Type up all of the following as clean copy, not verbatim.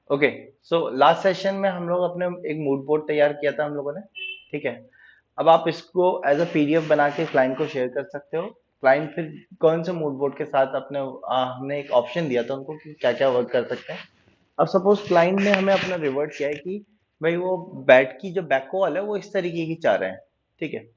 Okay, so last session में हम लोग अपने एक मूड बोर्ड तैयार किया था हम लोगों ने। ठीक है, अब आप इसको एज अ पीडीएफ बना के क्लाइंट को शेयर कर सकते हो। क्लाइंट फिर कौन से मूड बोर्ड के साथ अपने हमने एक ऑप्शन दिया था उनको कि क्या क्या वर्क कर सकते हैं। अब सपोज क्लाइंट ने हमें अपना रिवर्ट किया है कि भाई वो बैट की जो बैक वॉल है वो इस तरीके की चाह रहे हैं। ठीक है,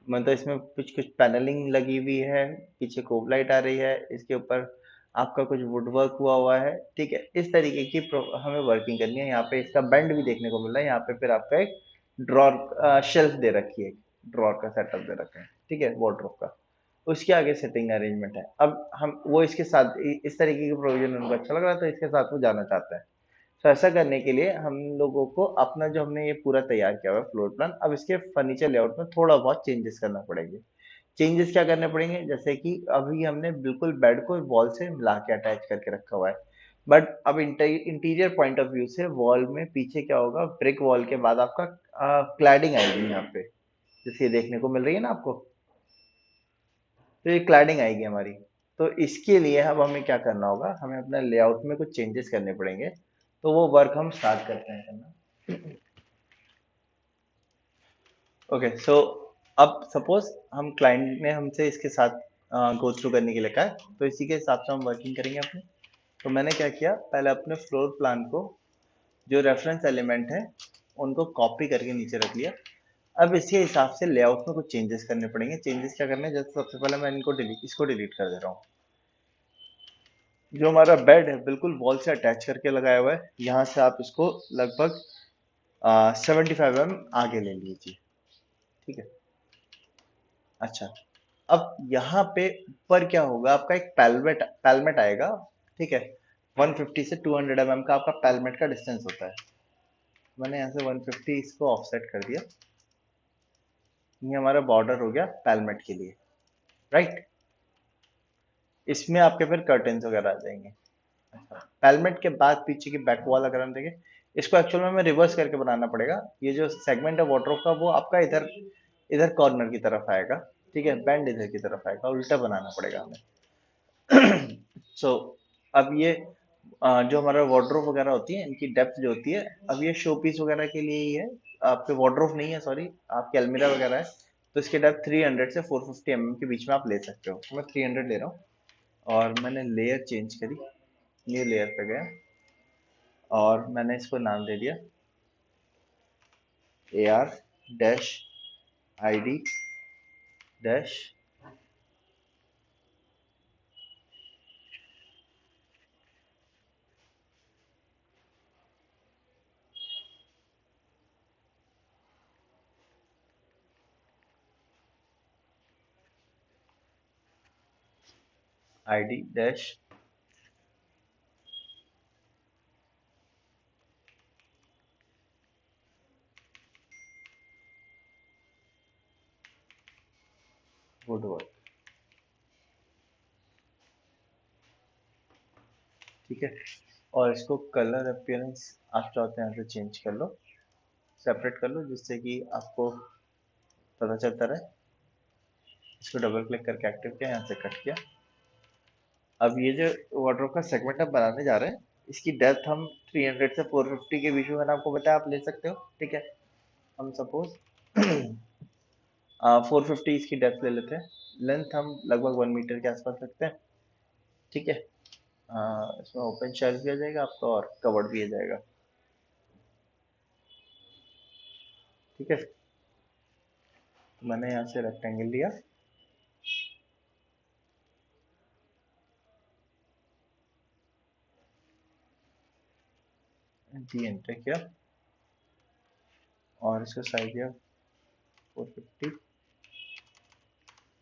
मतलब इसमें कुछ कुछ पैनलिंग लगी हुई है, पीछे कोब लाइट आ रही है, इसके ऊपर आपका कुछ वुड वर्क हुआ हुआ है। ठीक है, इस तरीके की हमें वर्किंग करनी है। यहाँ पे इसका बेंड भी देखने को मिल रहा है। यहाँ पे फिर आपका एक ड्रॉर शेल्फ दे रखी है, ड्रॉर का सेटअप दे रखा है। ठीक है, वार्डरोब का। उसके आगे सेटिंग अरेंजमेंट है। अब हम वो इसके साथ इस तरीके की प्रोविजन उनको अच्छा लग रहा है तो इसके साथ वो जाना चाहता है। तो ऐसा करने के लिए हम लोगों को अपना जो हमने ये पूरा तैयार किया हुआ है फ्लोर प्लान, अब इसके फर्नीचर लेआउट में थोड़ा बहुत चेंजेस करना पड़ेंगे। चेंजेस क्या करने पड़ेंगे, जैसे कि अभी हमने बिल्कुल बेड को वॉल से मिला के अटैच करके रखा हुआ है। बट अब इंटीरियर पॉइंट ऑफ व्यू से वॉल में पीछे क्या होगा, ब्रिक वॉल के बाद आपका क्लैडिंग आएगी यहाँ पे, जैसे ये देखने को मिल रही है ना आपको। तो ये क्लैडिंग आएगी हमारी। तो इसके लिए अब हमें क्या करना होगा, हमें अपना लेआउट में कुछ चेंजेस करने पड़ेंगे। तो वो वर्क हम स्टार्ट करते हैं करना। ओके, सो अब सपोज हम क्लाइंट ने हमसे इसके साथ गो थ्रू करने के लिए कहा है, तो इसी के हिसाब से हम वर्किंग करेंगे अपने। तो मैंने क्या किया, पहले अपने फ्लोर प्लान को जो रेफरेंस एलिमेंट है उनको कॉपी करके नीचे रख लिया। अब इसके हिसाब से लेआउट में कुछ चेंजेस करने पड़ेंगे। चेंजेस क्या करने हैं, जैसे सबसे पहले मैं इनको इसको डिलीट कर दे रहा हूँ। जो हमारा बेड है बिल्कुल वॉल से अटैच करके लगाया हुआ है, यहाँ से आप इसको लगभग 75 mm आगे ले लीजिए। ठीक है, अच्छा। अब यहाँ पे ऊपर क्या होगा, आपका एक पैलमेट पैलमेट आएगा। ठीक है, 150 से 200 mm का आपका पैलमेट का डिस्टेंस होता है। मैंने यहाँ से 150 इसको ऑफसेट कर दिया। ये हमारा बॉर्डर हो गया पैलमेट के लिए। राइट, इसमें आपके फिर कर्टेन्स वगैरह आ जाएंगे। अच्छा, पैलमेट के बाद पीछे की बैक वॉल अगर हम देखें, इसको एक्चुअल में हमें रिवर्स करके बनाना पड़ेगा। ये जो सेगमेंट है वार्डरोब का वो आपका इधर इधर कॉर्नर की तरफ आएगा। ठीक है, बैंड इधर की तरफ आएगा, उल्टा बनाना पड़ेगा हमें। सो अब ये जो हमारा वार्डरोब वगैरह होती है इनकी डेप्थ जो होती है, अब ये शो पीस वगैरह के लिए ही है। आपके वार्डरोब नहीं है, सॉरी, आपके अलमीरा वगैरह है। तो इसकी डेप्थ 300 से 450 के बीच में आप ले सकते हो। तो मैं 300 ले रहा हूँ और मैंने लेयर चेंज करी, न्यू लेयर पे गया और मैंने इसको नाम दे दिया AR dash ID dash ID dash woodwork. ठीक है, और इसको कलर अपीयरेंस आप चाहते हैं तो चेंज कर लो, सेपरेट कर लो, जिससे कि आपको पता चलता रहे। इसको डबल क्लिक करके एक्टिव किया, यहाँ से कट किया। अब ये जो वार्डरोब का सेगमेंट हम बनाने जा रहे हैं, इसकी डेप्थ हम 300 से 450 के बीच में, मैंने आपको बताया, आप ले सकते हो। ठीक है, हम सपोज 450 इसकी डेप्थ ले लेते हैं। लेंथ हम लगभग 1 मीटर के आसपास रखते हैं। ठीक है, इसमें ओपन शेल्फ भी आ जाएगा आपका और कवर्ड भी आ जाएगा। ठीक है, तो मैंने यहाँ से रेक्टेंगल लिया जी, एंटर किया और इसका साइज दिया 450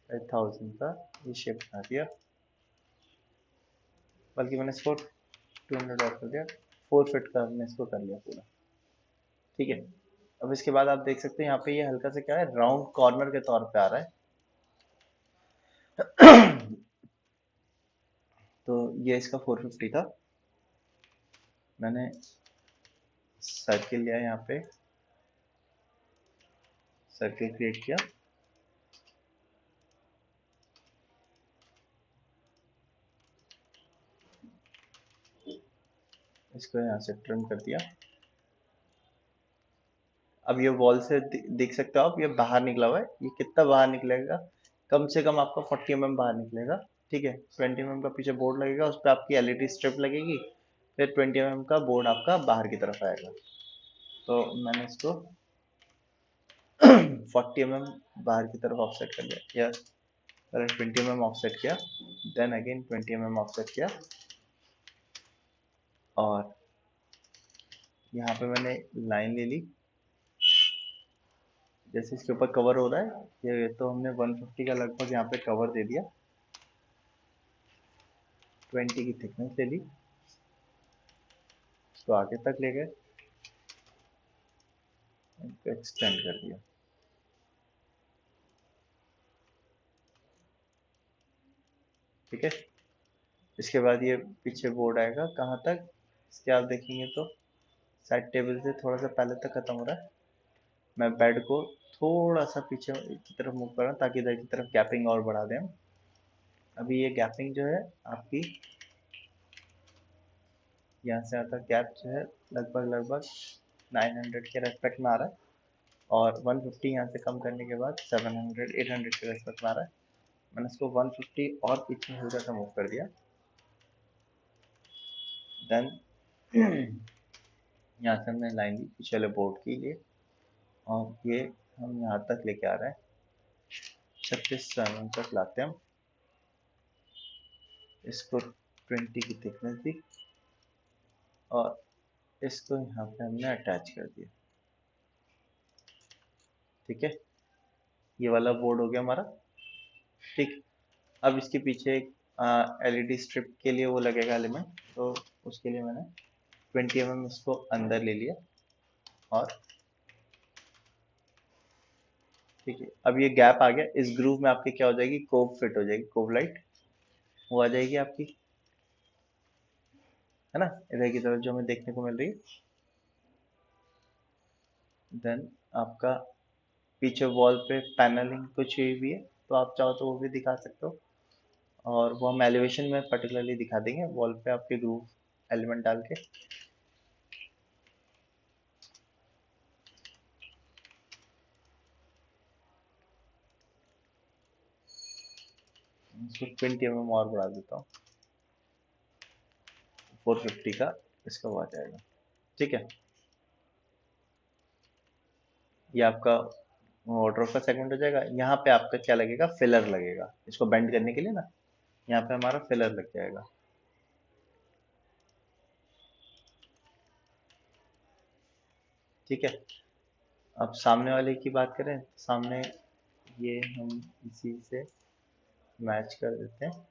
1000 का। ये शेप बना दिया, बल्कि मैंने इसको 200 और कर दिया। 4 फीट का हमने इसको कर लिया पूरा। ठीक है, अब इसके बाद आप देख सकते हैं यहाँ पे ये हल्का से क्या है, राउंड कॉर्नर के तौर पे आ रहा है। तो ये इसका 450 था। मैंने सर्किल लिया, यहाँ पे सर्किल क्रिएट किया। इसको यहाँ से ट्रिम कर दिया। अब ये वॉल से देख सकते हो आप, ये बाहर निकला हुआ है। ये कितना बाहर निकलेगा, कम से कम आपका 40 mm बाहर निकलेगा। ठीक है, 20 mm का पीछे बोर्ड लगेगा, उस पर आपकी एलईडी स्ट्रिप लगेगी, फिर 20 mm का बोर्ड आपका बाहर की तरफ आएगा। तो मैंने इसको 40 mm बाहर की तरफ ऑफसेट कर दिया, या पहले 20 mm ऑफसेट किया, देन अगेन 20 mm ऑफसेट किया, और यहाँ पे मैंने लाइन ले ली। जैसे इसके ऊपर कवर हो रहा है, ये तो हमने 150 का लगभग यहाँ पे कवर दे दिया। 20 की थिकनेस ले ली, इसको आगे तक ले गए, इसको एक्सटेंड कर दिया। ठीक है, इसके बाद ये पीछे बोर्ड आएगा कहाँ तक, इसके आप देखेंगे तो साइड टेबल से थोड़ा सा पहले तक खत्म हो रहा है। मैं बेड को थोड़ा सा पीछे की तरफ मूव कर रहा हूँ ताकि इधर की तरफ गैपिंग और बढ़ा दें। अभी ये गैपिंग जो है आपकी, यहाँ से आता गैप जो है लगभग लगभग 900 के रेस्पेक्ट में आ रहा है, और 150 यहाँ से कम करने के बाद 700 800 के रेस्पेक्ट में आ रहा है। मैंने इसको 150 और पीछे हल्का सा मूव कर दिया। देन यहाँ से हमने लाइन ली पीछे वाले बोर्ड के लिए, और ये हम यहाँ तक लेके आ रहे हैं, 36 mm तक लाते हैं हम। इसको 20 की थिकनेस दी, और इसको यहाँ पे हमने अटैच कर दिया। ठीक है, ये वाला बोर्ड हो गया हमारा। ठीक, अब इसके पीछे एक एलईडी स्ट्रिप के लिए वो लगेगा एलिमेंट, तो उसके लिए मैंने 20 mm इसको अंदर ले लिया, और ठीक है, अब ये गैप आ गया। इस ग्रूव में आपकी क्या हो जाएगी, कोव फिट हो जाएगी, कोव लाइट वो आ जाएगी आपकी, है ना, इधर की तरफ जो हमें देखने को मिल रही है। देन आपका पीछे वॉल पे पैनलिंग कुछ हुई भी है, तो आप चाहो तो वो भी दिखा सकते हो, और वो हम एलिवेशन में पर्टिकुलरली दिखा देंगे वॉल पे आपके ग्रूव एलिमेंट डाल के। इसको 20 mm और बढ़ा देता हूँ, 450 का इसका वो आ जाएगा। ठीक है, ये आपका वार्डरोब का सेगमेंट हो जाएगा। यहाँ पे आपका क्या लगेगा, फिलर लगेगा, इसको बेंड करने के लिए ना, यहाँ पे हमारा फिलर लग जाएगा। ठीक है, अब सामने वाले की बात करें, सामने ये हम इसी से मैच कर देते हैं।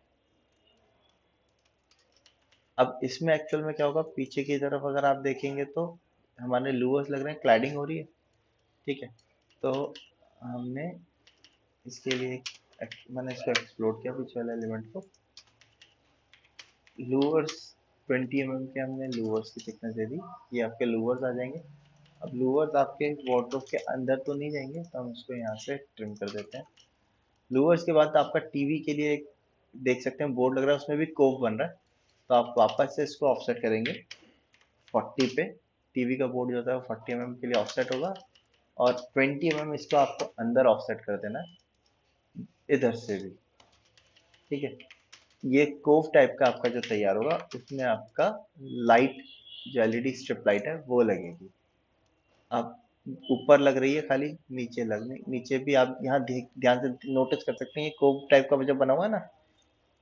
अब इसमें एक्चुअल में क्या होगा, पीछे की तरफ अगर आप देखेंगे तो हमारे लूवर्स लग रहे हैं, क्लैडिंग हो रही है। ठीक है, तो हमने इसके लिए मैंने इसको एक्सप्लोर किया पीछे वाले एलिमेंट को। लूवर्स 20 mm के हमने लूवर्स की थिकनेस दे दी, ये आपके लूवर्स आ जाएंगे। अब लूवर्स आपके वार्डरोब के अंदर तो नहीं जाएंगे, तो हम इसको यहाँ से ट्रिम कर देते हैं। लूवर्स के बाद आपका टीवी के लिए एक देख सकते हैं बोर्ड लग रहा है, उसमें भी कोव बन रहा है, तो आप वापस से इसको ऑफसेट करेंगे 40 पे। टीवी का बोर्ड जो होता है वो 40 mm के लिए ऑफसेट होगा, और 20 mm इसको आपको अंदर ऑफसेट कर देना है, इधर से भी। ठीक है, ये कोव टाइप का आपका जो तैयार होगा, उसमें आपका लाइट जो एलईडी स्ट्रिप लाइट है वो लगेगी। आप ऊपर लग रही है खाली, नीचे लग नहीं, नीचे भी आप यहाँ ध्यान से नोटिस कर सकते हैं, ये कोव टाइप का जो बना हुआ है ना।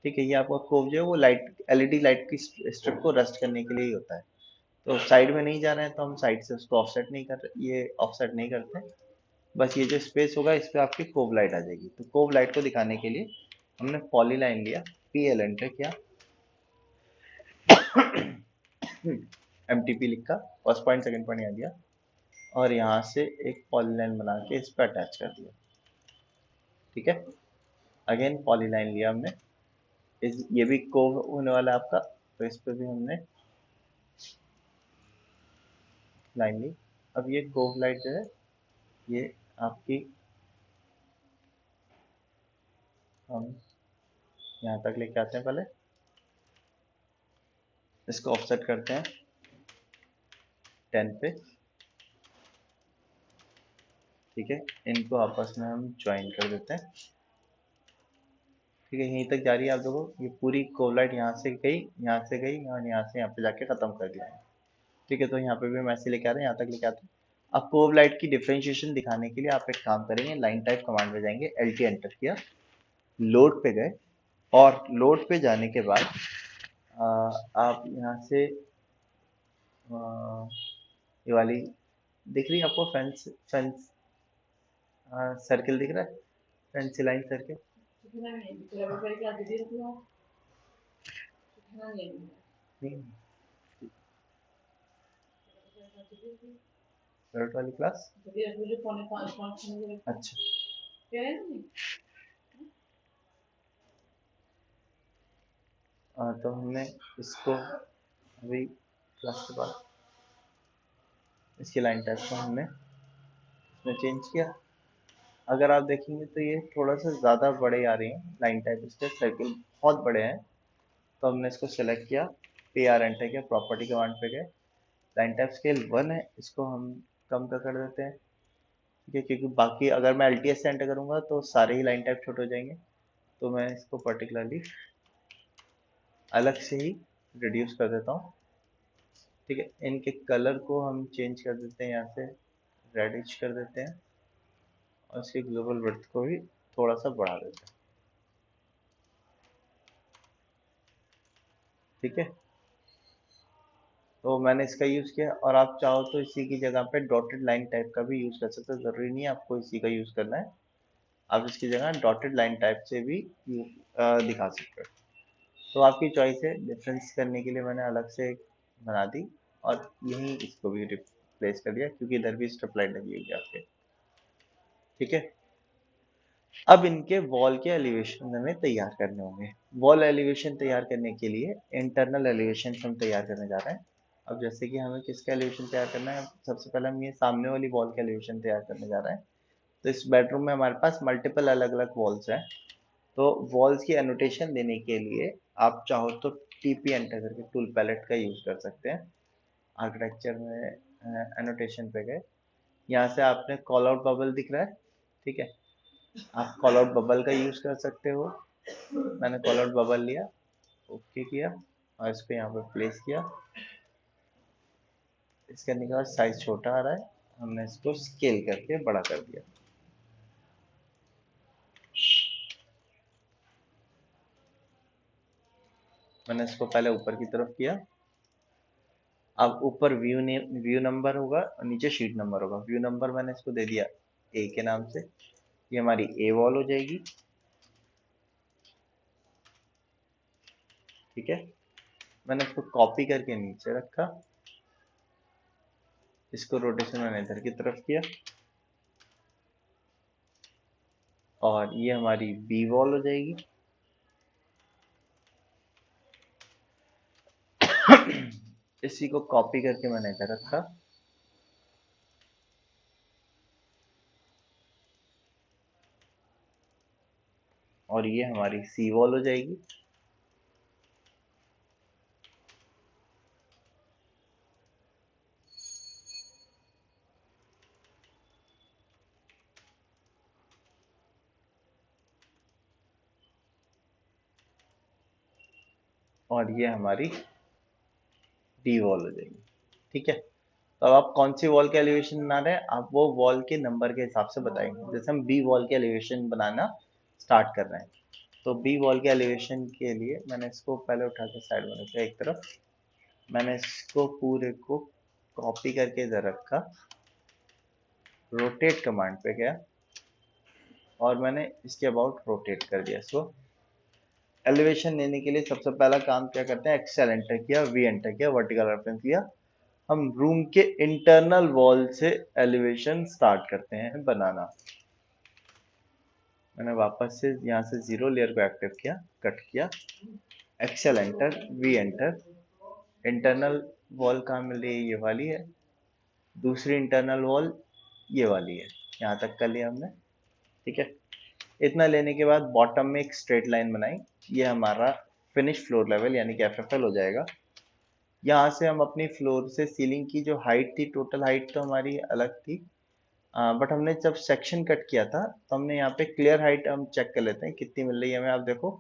ठीक है, ये आपका कोव जो है वो लाइट एलईडी लाइट की स्ट्रिप को रस्ट करने के लिए ही होता है। तो साइड में नहीं जा रहे हैं तो हम साइड से उसको ऑफसेट नहीं कर रहे, ये ऑफसेट नहीं करते। बस ये जो स्पेस होगा इस पे आपकी कोव लाइट आ जाएगी। तो कोव लाइट को दिखाने के लिए हमने पॉली लाइन लिया, पीएल एंटर किया, एमटीपी लिखा, फर्स्ट पॉइंट सेकंड पॉइंट यहाँ दिया, और यहाँ से एक पॉली लाइन बना के इस पर अटैच कर दिया। ठीक है, अगेन पॉली लाइन लिया हमने, ये भी कोव होने वाला है आपका, तो इस पे भी हमने लाइन ली। अब ये कोव लाइट जो है, ये आपकी, हम यहाँ तक लेके आते हैं, पहले इसको ऑफसेट करते हैं 10 पे, ठीक है। इनको आपस में हम ज्वाइन कर देते हैं, ठीक है। यहीं तक जा रही है, आप देखो ये पूरी कोलाइट यहाँ से गई, यहाँ से गई, और यहाँ से यहाँ पे जाके खत्म कर दिया है, ठीक है। तो यहाँ पे भी हम ऐसे लेके आ रहे हैं, यहाँ तक लेके आते हैं। अब कोव लाइट की डिफरेंशिएशन दिखाने के लिए आप एक काम करेंगे, लाइन टाइप कमांड में जाएंगे, एल टी एंटर किया, लोड पे गए, और लोड पे जाने के बाद आप यहाँ से ये वाली दिख रही है आपको, फेंस फेंस सर्किल दिख रहा है, फेंसी लाइन सर्किल, नहीं थर्ड वाली क्लास, अच्छा। तो हमने इसको अभी क्लास के बाद इसकी लाइन टाइप को हमने इसमें चेंज किया। अगर आप देखेंगे तो ये थोड़ा सा ज़्यादा बड़े आ रहे हैं लाइन टाइप, इसके सर्किल बहुत बड़े हैं। तो हमने इसको सेलेक्ट किया, पी आर एंटर किया, प्रॉपर्टी कमांड पे गए, लाइन टाइप स्केल 1 है, इसको हम कम का कर देते हैं, ठीक है। क्योंकि बाकी अगर मैं एल टी एस से एंटर करूँगा तो सारे ही लाइन टाइप छोटे हो जाएंगे, तो मैं इसको पर्टिकुलरली अलग से ही रिड्यूस कर देता हूँ, ठीक है। इनके कलर को हम चेंज कर देते हैं, यहाँ से रेडिश कर देते हैं, और इसके ग्लोबल विड्थ को भी थोड़ा सा बढ़ा देते हैं, ठीक है। तो मैंने इसका यूज़ किया, और आप चाहो तो इसी की जगह पे डॉटेड लाइन टाइप का भी यूज़ कर सकते हो, ज़रूरी नहीं है आपको इसी का यूज़ करना है। आप इसकी जगह डॉटेड लाइन टाइप से भी दिखा सकते हो, तो आपकी चॉइस है। डिफरेंस करने के लिए मैंने अलग से एक बना दी, और यहीं इसको भी रिप्लेस कर दिया, क्योंकि इधर भी स्ट्रिप लाइन लगी हुई है आपके, ठीक है। अब इनके वॉल के एलिवेशन हमें तैयार करने होंगे। वॉल एलिवेशन तैयार करने के लिए इंटरनल एलिवेशन हम तैयार करने जा रहे हैं। अब जैसे कि हमें किसका एलिवेशन तैयार करना है, सबसे पहले हम ये सामने वाली वॉल का एलिवेशन तैयार करने जा रहे हैं। तो इस बेडरूम में हमारे पास मल्टीपल अलग अलग वॉल्स हैं, तो वॉल्स की एनोटेशन देने के लिए आप चाहो तो टीपी एंटर करके टूल पैलेट का यूज कर सकते हैं। आर्किटेक्चर में एनोटेशन पे गए, यहाँ से आपने कॉल आउट बबल दिख रहा है, ठीक है। आप कॉल आउट बबल का यूज कर सकते हो, मैंने कॉल आउट बबल लिया, ओके किया, और इसको यहाँ पे प्लेस किया। इस करने के बाद साइज छोटा आ रहा है, हमने इसको स्केल करके बड़ा कर दिया। मैंने इसको पहले ऊपर की तरफ किया, अब ऊपर व्यू नंबर होगा और नीचे शीट नंबर होगा। व्यू नंबर मैंने इसको दे दिया ए के नाम से, ये हमारी ए वॉल हो जाएगी, ठीक है। मैंने इसको कॉपी करके नीचे रखा, इसको रोटेशन मैंने इधर की तरफ किया, और ये हमारी बी वॉल हो जाएगी। इसी को कॉपी करके मैंने इधर रखा, और ये हमारी सी वॉल हो जाएगी। और ये हमारी डी वॉल हो जाएगी, ठीक है। तो अब आप कौन सी वॉल के एलिवेशन बना रहे हैं, आप वो वॉल के नंबर के हिसाब से बताएंगे। जैसे हम बी वॉल के एलिवेशन बनाना स्टार्ट कर रहे हैं, तो बी वॉल के एलिवेशन के लिए मैंने इसको पहले उठा के साइड में रखा एक तरफ, मैंने इसको पूरे को कॉपी करके इधर रखा, रोटेट कमांड पे गया, और मैंने इसके अबाउट रोटेट कर दिया इसको। एलिवेशन लेने के लिए सबसे पहला काम क्या करते हैं, एक्सेल एंटर किया, वी एंटर किया, वर्टिकल रेफरेंस लिया, हम रूम के इंटरनल वॉल से एलिवेशन स्टार्ट करते हैं बनाना। मैंने वापस से यहाँ से जीरो लेयर को एक्टिव किया, कट किया, XL enter, V enter, internal wall कहाँ मिल रही है, ये वाली है, दूसरी इंटरनल वॉल ये वाली है, यहाँ तक कर लिया हमने, ठीक है। इतना लेने के बाद बॉटम में एक स्ट्रेट लाइन बनाई, ये हमारा फिनिश फ्लोर लेवल यानी कि एफएफएल हो जाएगा। यहाँ से हम अपनी फ्लोर से सीलिंग की जो हाइट थी, टोटल हाइट तो हमारी अलग थी, बट हमने जब सेक्शन कट किया था तो हमने यहाँ पे क्लियर हाइट हम चेक कर लेते हैं कितनी मिल रही है हमें। आप देखो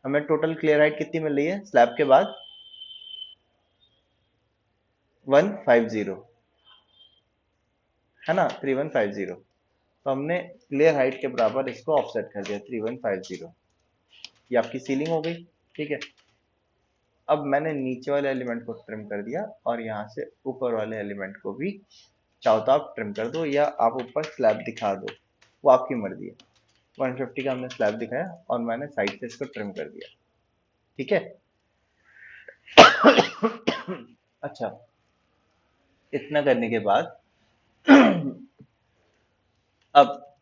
हमें टोटल क्लियर हाइट कितनी मिल रही है स्लैब के बाद, 150 है ना, 3150। तो हमने क्लियर हाइट के बराबर इसको ऑफसेट कर दिया 3150। ये आपकी सीलिंग हो गई। ठीक है, अब मैंने नीचे वाले एलिमेंट को ट्रिम कर दिया और यहाँ से ऊपर वाले एलिमेंट को भी चाहो तो आप ट्रिम कर दो या आप ऊपर स्लैब दिखा दो, वो आपकी मर्जी है। 150 का हमने स्लैब दिखाया और मैंने साइड से इसको ट्रिम कर दिया। ठीक है। अच्छा, इतना करने के बाद अब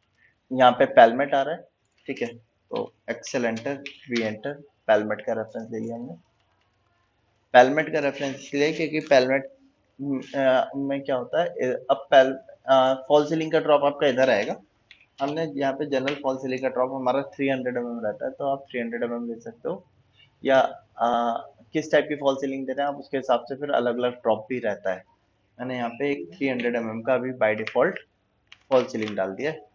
यहाँ पे पैलमेट आ रहा है। ठीक है, तो एक्सेल एंटर, वी एंटर, पैलमेट का रेफरेंस ले लिया हमने। पैलमेट का रेफरेंस इसलिए क्योंकि पैलमेट में क्या होता है, अब फॉल सीलिंग का ड्रॉप आपका इधर आएगा। हमने यहाँ पे जनरल फॉल सीलिंग का ड्रॉप हमारा 300 mm रहता है, तो आप 300 mm ले सकते हो, या किस टाइप की फॉल सीलिंग दे रहे हैं आप उसके हिसाब से फिर अलग अलग ड्रॉप भी रहता है। मैंने यहाँ पे एक 300 mm का अभी बाय डिफॉल्ट फॉल सीलिंग डाल दिया है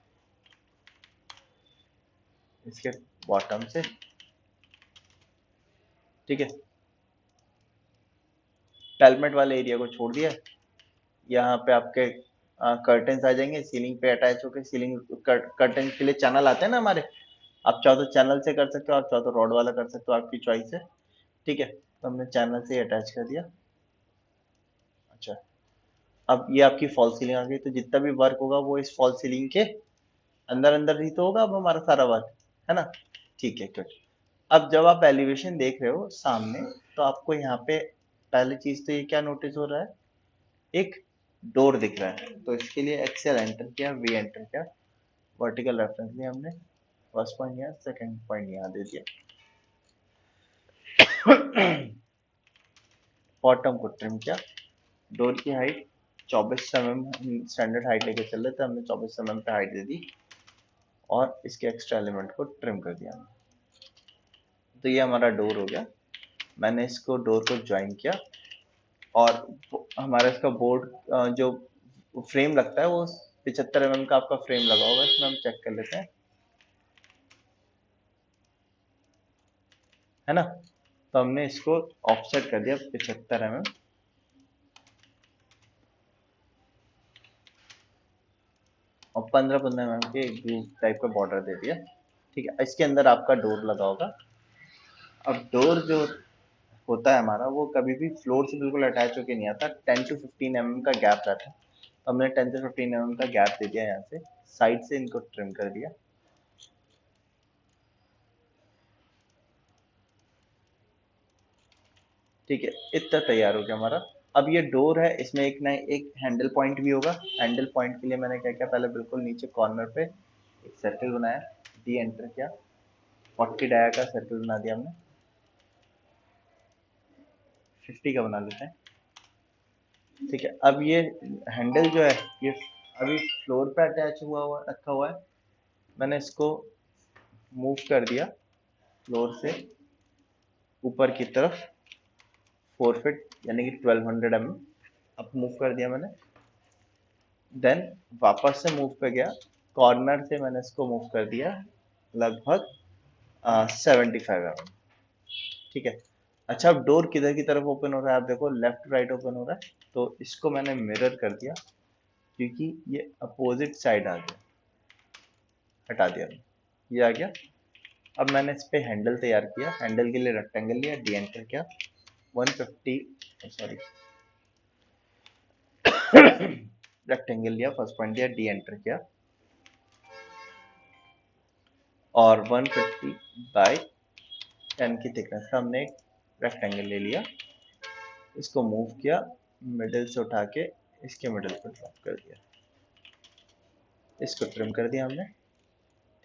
इसके बॉटम से। ठीक है, पैलमेट वाले एरिया को छोड़ दिया। यहाँ पे आपके कर्टन्स आ जाएंगे सीलिंग पे अटैच होकर। सीलिंग कर्टन के लिए चैनल आते हैं ना हमारे, आप चाहो तो चैनल से कर सकते हो, आप चाहो तो रॉड वाला कर सकते हो, आपकी चॉइस है। ठीक है, तो हमने चैनल से अटैच कर दिया। अच्छा, अब ये आपकी फॉल सीलिंग आ गई, तो जितना भी वर्क होगा वो इस फॉल सीलिंग के अंदर अंदर ही तो होगा अब हमारा सारा वर्क, है ना। ठीक है, गुड। अब जब आप एलिवेशन देख रहे हो सामने, तो आपको यहाँ पे पहली चीज तो ये क्या नोटिस हो रहा है, एक डोर दिख रहा है। तो इसके लिए एक्सेल एंटर किया, वी एंटर किया, वर्टिकल रेफरेंस लिया हमने, फर्स्ट पॉइंट यहाँ, सेकंड पॉइंट यहाँ दे दिया। बॉटम को ट्रिम किया, डोर की हाइट 24 mm स्टैंडर्ड हाइट लेके चल रहे थे, हमने 24 mm पे हाइट दे दी और इसके एक्स्ट्रा एलिमेंट को ट्रिम कर दिया हमने। तो ये हमारा डोर हो गया। मैंने इसको डोर को ज्वाइन किया और हमारा इसका बोर्ड जो फ्रेम लगता है वो 75 mm का आपका फ्रेम लगा होगा इसमें, हम चेक कर लेते हैं, है ना। तो हमने इसको ऑफसेट कर दिया 75 mm और 15-15 mm के ग्रूव टाइप का बॉर्डर दे दिया। ठीक है, इसके अंदर आपका डोर लगा होगा। अब डोर जो होता है हमारा, वो कभी भी फ्लोर से बिल्कुल अटैच होके नहीं आता, 10 to 15 mm का गैप रहता है। तो हमने 10 से 15 mm का गैप दे दिया, यहाँ से साइड से इनको ट्रिम कर दिया। ठीक है, इतना तैयार हो गया हमारा। अब ये डोर है, इसमें एक ना एक हैंडल पॉइंट भी होगा। हैंडल पॉइंट के लिए मैंने क्या किया, पहले बिल्कुल नीचे कॉर्नर पे एक सर्कल बनाया, डी एंटर किया, 40 डाया का सर्कल बना दिया हमने, 50 का बना लेते हैं। ठीक है, अब ये हैंडल जो है ये अभी फ्लोर पे अटैच हुआ रखा हुआ है। मैंने इसको मूव कर दिया फ्लोर से ऊपर की तरफ 4 फीट, यानी कि 1200 mm अब मूव कर दिया मैंने। देन वापस से मूव पे गया, कॉर्नर से मैंने इसको मूव कर दिया लगभग 75 mm। ठीक है। अच्छा, अब डोर किधर की तरफ ओपन हो रहा है, आप देखो लेफ्ट राइट ओपन हो रहा है, तो इसको मैंने मिरर कर दिया क्योंकि ये अपोजिट साइड आ गया, हटा दिया ये आ गया। अब मैंने इस पे हैंडल तैयार किया, हैंडल के लिए रेक्टेंगल लिया, डी एंटर किया, 150 सॉरी रेक्टेंगल लिया, फर्स्ट पॉइंट दिया, डी एंटर किया और 150 बाय 10 की थिकनेस का हमने एक रेक्टेंगल ले लिया। इसको मूव किया, मिडिल से उठा के इसके मिडिल पर ड्रॉप कर दिया, इसको ट्रिम कर दिया हमने।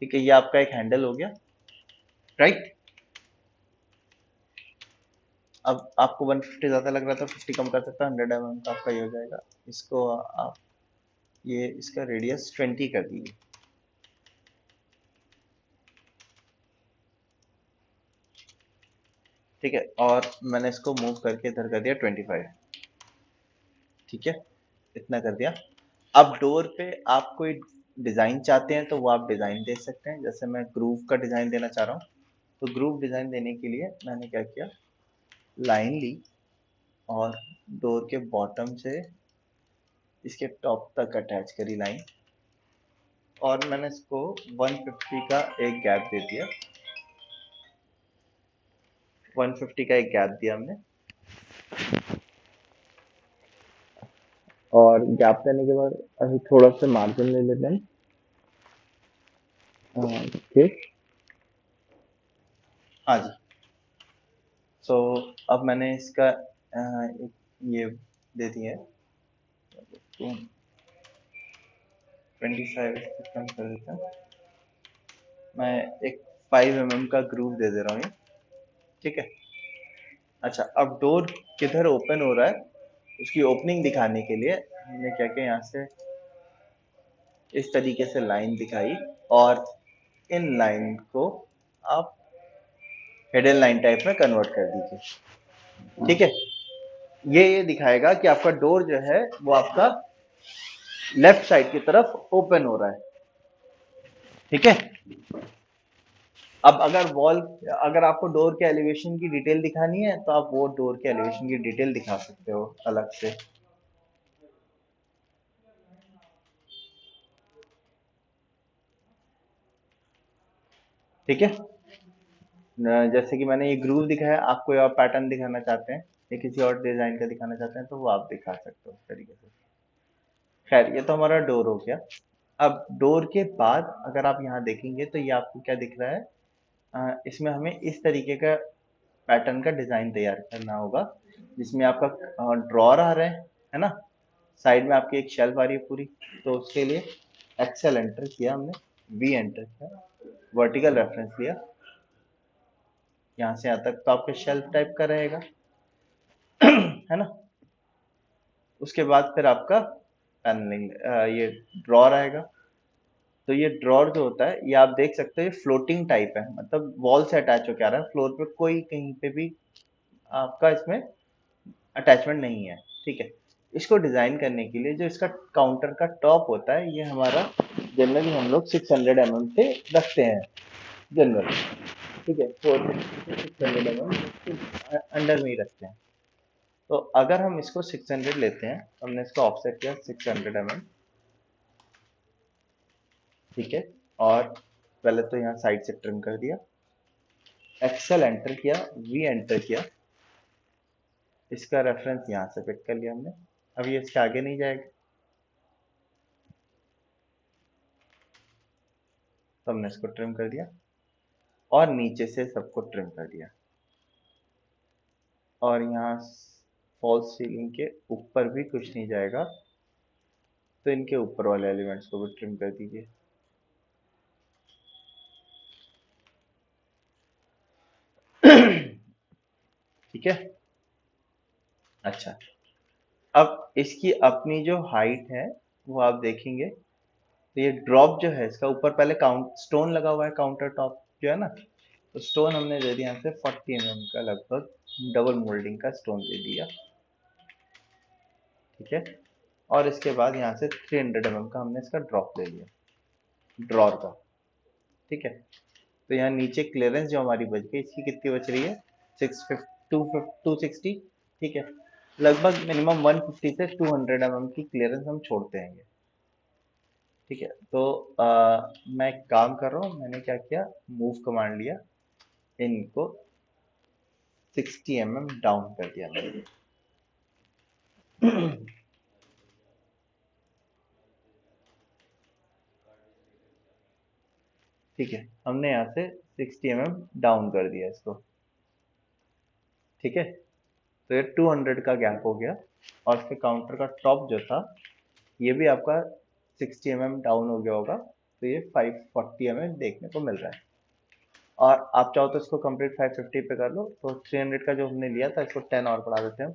ठीक है, ये आपका एक हैंडल हो गया, राइट। अब आपको 150 ज़्यादा लग रहा था, 50 कम कर सकता है, 100 mm का आपका ये हो जाएगा। इसको आप ये इसका रेडियस 20 कर दीजिए। ठीक है, और मैंने इसको मूव करके इधर कर दिया 25। ठीक है, इतना कर दिया। अब डोर पे आप कोई डिजाइन चाहते हैं तो वो आप डिजाइन दे सकते हैं। जैसे मैं ग्रूव का डिजाइन देना चाह रहा हूँ, तो ग्रूव डिजाइन देने के लिए मैंने क्या किया, लाइन ली और डोर के बॉटम से इसके टॉप तक अटैच करी लाइन, और मैंने इसको 150 का एक गैप दे दिया। 150 का एक गैप दिया हमने, और गैप देने के बाद अभी थोड़ा सा मार्जिन ले लेते हैं। ओके, हाँ जी। सो अब मैंने इसका एक ये दे दिया है 25, कम कर देता हूँ मैं, एक 5 mm का ग्रूव दे दे रहा हूँ ये। ठीक है। अच्छा, अब डोर किधर ओपन हो रहा है उसकी ओपनिंग दिखाने के लिए हमने क्या किया, यहाँ से इस तरीके से लाइन दिखाई, और इन लाइन को आप हिडन लाइन टाइप में कन्वर्ट कर दीजिए। ठीक है, ये दिखाएगा कि आपका डोर जो है वो आपका लेफ्ट साइड की तरफ ओपन हो रहा है। ठीक है। अब अगर आपको डोर के एलिवेशन की डिटेल दिखानी है तो आप वो डोर के एलिवेशन की डिटेल दिखा सकते हो अलग से। ठीक है, जैसे कि मैंने ये ग्रूव दिखाया, आप कोई और पैटर्न दिखाना चाहते हैं या किसी और डिजाइन का दिखाना चाहते हैं तो वो आप दिखा सकते हो उस तरीके से। खैर, ये तो हमारा डोर हो गया। अब डोर के बाद अगर आप यहाँ देखेंगे तो ये आपको क्या दिख रहा है, इसमें हमें इस तरीके का पैटर्न का डिजाइन तैयार करना होगा, जिसमें आपका ड्रॉर आ रहा है ना, साइड में आपकी एक शेल्फ आ रही है पूरी। तो उसके लिए एक्सेल एंटर किया हमने, वी एंटर किया, वर्टिकल रेफरेंस लिया, यहाँ से यहाँ तक तो आपके शेल्फ टाइप का रहेगा, है ना। उसके बाद फिर आपका पैनलिंग, ये ड्रॉर आएगा। तो ये ड्रॉर जो होता है ये आप देख सकते हो, ये फ्लोटिंग टाइप है, मतलब वॉल से अटैच होकर आ रहा है, फ्लोर पे कोई कहीं पे भी आपका इसमें अटैचमेंट नहीं है। ठीक है, इसको डिजाइन करने के लिए जो इसका काउंटर का टॉप होता है, ये हमारा जनरली हम लोग 600 mm पे रखते हैं जनरली। ठीक है, 600 mm अंडर में ही रखते हैं। तो अगर हम इसको 600 लेते हैं, हमने इसको ऑफसेट किया 600 mm। ठीक है, और पहले तो यहाँ साइड से ट्रिम कर दिया, एक्सेल एंटर किया, वी एंटर किया, इसका रेफरेंस यहाँ से पिक कर लिया हमने। अब ये इसके आगे नहीं जाएगा, तो हमने इसको ट्रिम कर दिया और नीचे से सबको ट्रिम कर दिया, और यहाँ फॉल्स सीलिंग के ऊपर भी कुछ नहीं जाएगा, तो इनके ऊपर वाले एलिमेंट्स को भी ट्रिम कर दीजिए। ठीक है। अच्छा, अब इसकी अपनी जो हाइट है वो आप देखेंगे, तो ये ड्रॉप जो है इसका ऊपर पहले काउंट स्टोन लगा हुआ है, काउंटर टॉप जो है ना, तो स्टोन हमने दे दिया यहाँ से 40 mm का, लगभग डबल मोल्डिंग का स्टोन दे दिया। ठीक है, और इसके बाद यहाँ से 300 mm का हमने इसका ड्रॉप ले लिया, ड्रॉर का। ठीक है, तो यहाँ नीचे क्लियरेंस जो हमारी बच गई, इसकी कितनी बच रही है, 260। ठीक है, लगभग मिनिमम 150 से 200 mm की क्लियरेंस हम छोड़ते हैं। ठीक है, तो मैं एक काम कर रहा हूँ, मैंने क्या किया, मूव कमांड लिया, इनको 60 mm डाउन कर दिया मैंने। ठीक है, हमने यहाँ से 60 mm डाउन कर दिया इसको। ठीक है, तो ये 200 का गैप हो गया, और इसके काउंटर का टॉप जो था ये भी आपका 60 mm डाउन हो गया होगा, तो ये 540 mm देखने को मिल रहा है। और आप चाहो तो इसको कंप्लीट 550 पे कर लो, तो 300 का जो हमने लिया था इसको 10 और बढ़ा देते हैं,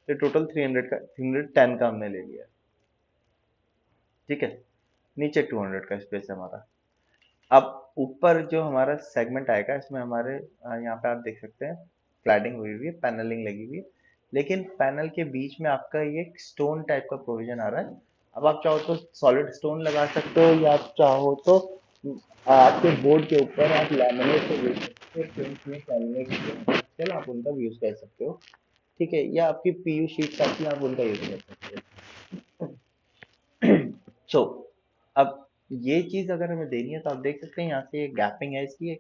तो टोटल 310 का हमने ले लिया। ठीक है, नीचे 200 का स्पेस है हमारा। अब ऊपर जो हमारा सेगमेंट आएगा, इसमें हमारे यहाँ पे आप देख सकते हैं क्लैडिंग हुई हुई है, पैनलिंग लगी हुई है, लेकिन पैनल के बीच में आपका ये स्टोन टाइप का प्रोविजन आ रहा है। अब आप चाहो तो सॉलिड स्टोन लगा सकते हो, या आप चाहो तो आपके बोर्ड के ऊपर आप लैमिनेट को यूज कर सकते हो, प्रिंट में लैमिनेट आप उनका यूज कर सकते हो, ठीक है, या आपकी पीयू शीट आती है आप उनका यूज कर सकते हो। सो अब ये चीज अगर हमें देनी है तो आप देख सकते हैं यहाँ से ये गैपिंग है इसकी,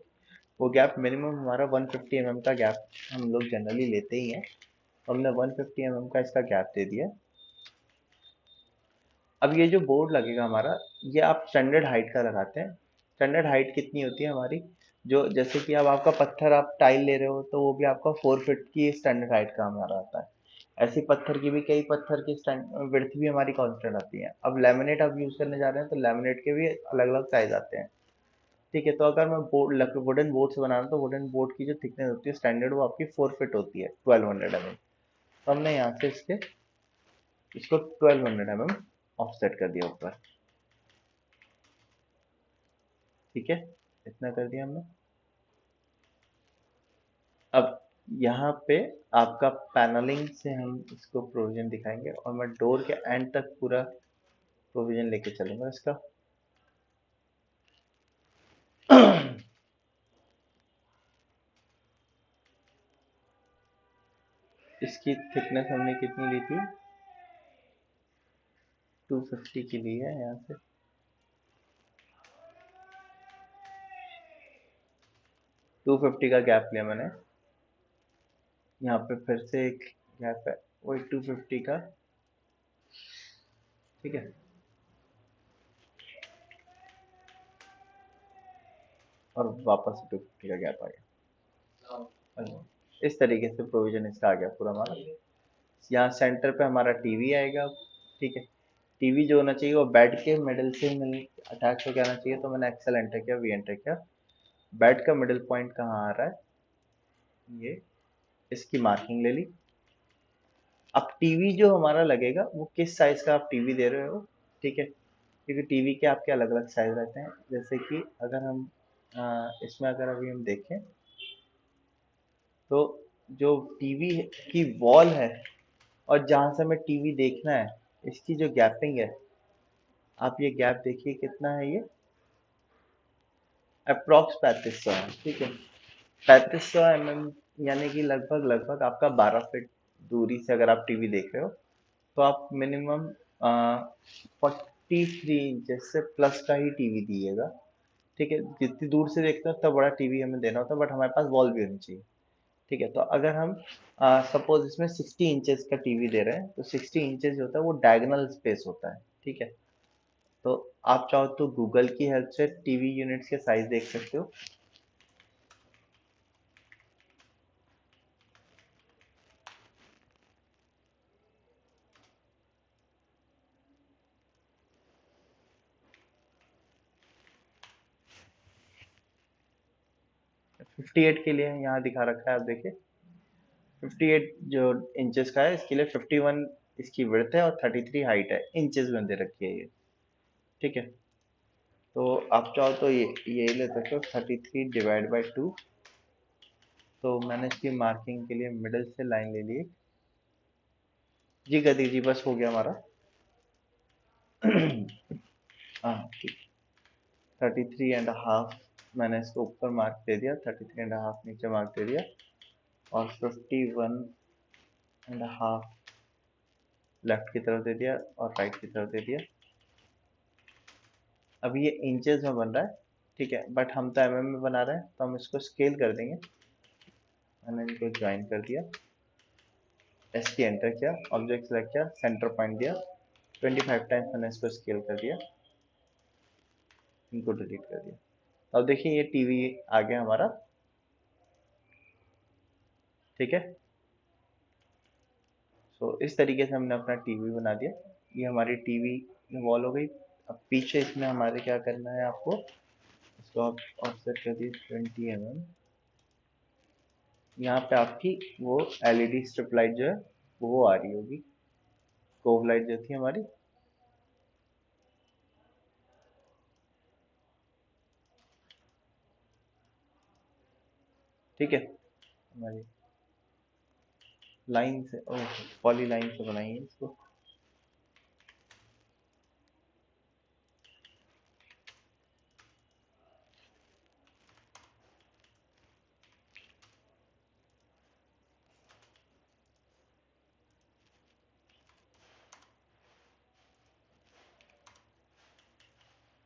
वो गैप मिनिमम हमारा 150 mm का गैप हम लोग जनरली लेते ही हैं, तो हमने 150 mm का इसका गैप दे दिया। अब ये जो बोर्ड लगेगा हमारा, ये आप स्टैंडर्ड हाइट का लगाते हैं। स्टैंडर्ड हाइट कितनी होती है हमारी, जो जैसे कि अब आपका पत्थर आप टाइल ले रहे हो तो वो भी आपका 4 फीट की स्टैंडर्ड हाइट का हमारा आता है। ऐसी पत्थर की भी कई पत्थर की विड्थ भी हमारी कांस्टेंट आती है। अब लेमिनेट आप यूज करने जा रहे हैं तो लेमिनेट के भी अलग अलग साइज आते हैं, ठीक है। तो अगर मैं बोर्ड वुडन बोर्ड से बना रहा हूँ तो वुडन बोर्ड की जो थिकनेस होती है स्टैंडर्ड वो आपकी 4 फीट होती है, 1200 mm। तो हमने यहाँ से इसको 1200 mm ऑफसेट कर दिया ऊपर, ठीक है, इतना कर दिया हमने। अब यहाँ पे आपका पैनलिंग से हम इसको प्रोविजन दिखाएंगे, और मैं डोर के एंड तक पूरा प्रोविजन लेके चलूंगा इसका। इसकी थिकनेस हमने कितनी ली थी, 250 की ली है यहाँ से। 250 का गैप लिया मैंने, यहाँ पे फिर से एक गैप है वही 250 का, ठीक है, और वापस 250 का गैप आ गया। इस तरीके से प्रोविजन इसका आ गया पूरा हमारा। यहाँ सेंटर पे हमारा टीवी आएगा, ठीक है। टीवी जो होना चाहिए वो बेड के मिडिल से मिल अटैच होकर आना चाहिए, तो मैंने एक्सेल एंटर किया, वी एंटर किया। बेड का मिडिल पॉइंट कहाँ आ रहा है, ये इसकी मार्किंग ले ली। अब टीवी जो हमारा लगेगा वो किस साइज का आप टीवी दे रहे हो, ठीक है, क्योंकि टीवी के आपके अलग अलग साइज रहते हैं। जैसे कि अगर हम इसमें अगर अभी हम देखें तो जो टीवी की वॉल है और जहां से हमें टीवी देखना है, इसकी जो गैपिंग है, आप ये गैप देखिए कितना है, ये अप्रोक्स 3500 है, ठीक है। 3500 mm यानी कि लगभग लगभग आपका 12 फीट दूरी से अगर आप टीवी देख रहे हो तो आप मिनिमम 43 इंचेस से प्लस का ही टीवी दिएगा, ठीक है। जितनी दूर से देखते हो उतना बड़ा टीवी हमें देना होता है, बट हमारे पास वॉल भी होनी चाहिए, ठीक है। तो अगर हम सपोज इसमें 60 इंचेस का टीवी दे रहे हैं तो 60 इंचेस जो होता है वो डायगोनल स्पेस होता है, ठीक है। तो आप चाहो तो गूगल की हेल्प से टीवी यूनिट्स के साइज देख सकते हो। 58 के लिए यहाँ दिखा रखा है, आप देखिए 58 जो इंचेस का है, इसके लिए 51 इसकी विड्थ है और 33 हाइट है, इंचेस में दे रखी है ये, ठीक है। तो आप चाहो तो ये ले सकते हो 33 डिवाइड बाई 2। तो मैंने इसकी मार्किंग के लिए मिडल से लाइन ले ली, जी कर दीजिए, बस हो गया हमारा। हाँ ठीक, 33.5 मैंने इसको ऊपर मार्क दे दिया, 33.5 नीचे मार्क दे दिया, और 51.5 लेफ्ट की तरफ दे दिया और राइट की तरफ दे दिया। अब ये इंचेस में बन रहा है, ठीक है, बट हम तो mm में बना रहे हैं तो हम इसको स्केल कर देंगे। मैंने इनको ज्वाइन कर दिया, एस की एंटर किया, ऑब्जेक्ट सेलेक्ट किया, सेंटर पॉइंट दिया, 25 टाइम्स मैंने इसको स्केल कर दिया, इनको डिलीट कर दिया। अब देखिए ये टीवी आ गया हमारा, ठीक है। सो इस तरीके से हमने अपना टीवी बना दिया। ये हमारी टीवी वॉल हो गई। अब पीछे इसमें हमारे क्या करना है, आपको इसको आप ऑफसेट कर दिए 20 mm। यहाँ पे आपकी वो एलईडी स्ट्रिप लाइट जो है वो आ रही होगी, स्कोप लाइट जो थी हमारी, ठीक है हमारी। लाइन से, ओह, पॉली लाइन से बनाइए इसको।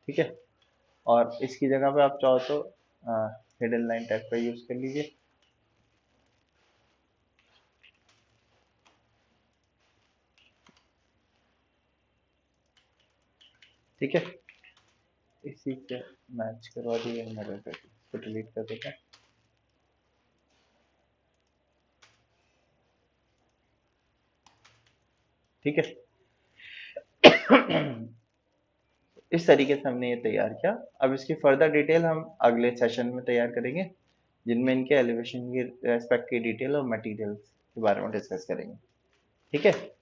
ठीक है, और इसकी जगह पे आप चाहो तो हिडन लाइन टैग का यूज कर लीजिए। ठीक है, इसी से मैच करवा दिए, मैं इसको डिलीट कर देता हूँ। ठीक है। इस तरीके से हमने ये तैयार किया। अब इसकी फर्दर डिटेल हम अगले सेशन में तैयार करेंगे, जिनमें इनके एलिवेशन की रेस्पेक्ट की डिटेल और मटेरियल्स के बारे में डिस्कस करेंगे। ठीक है।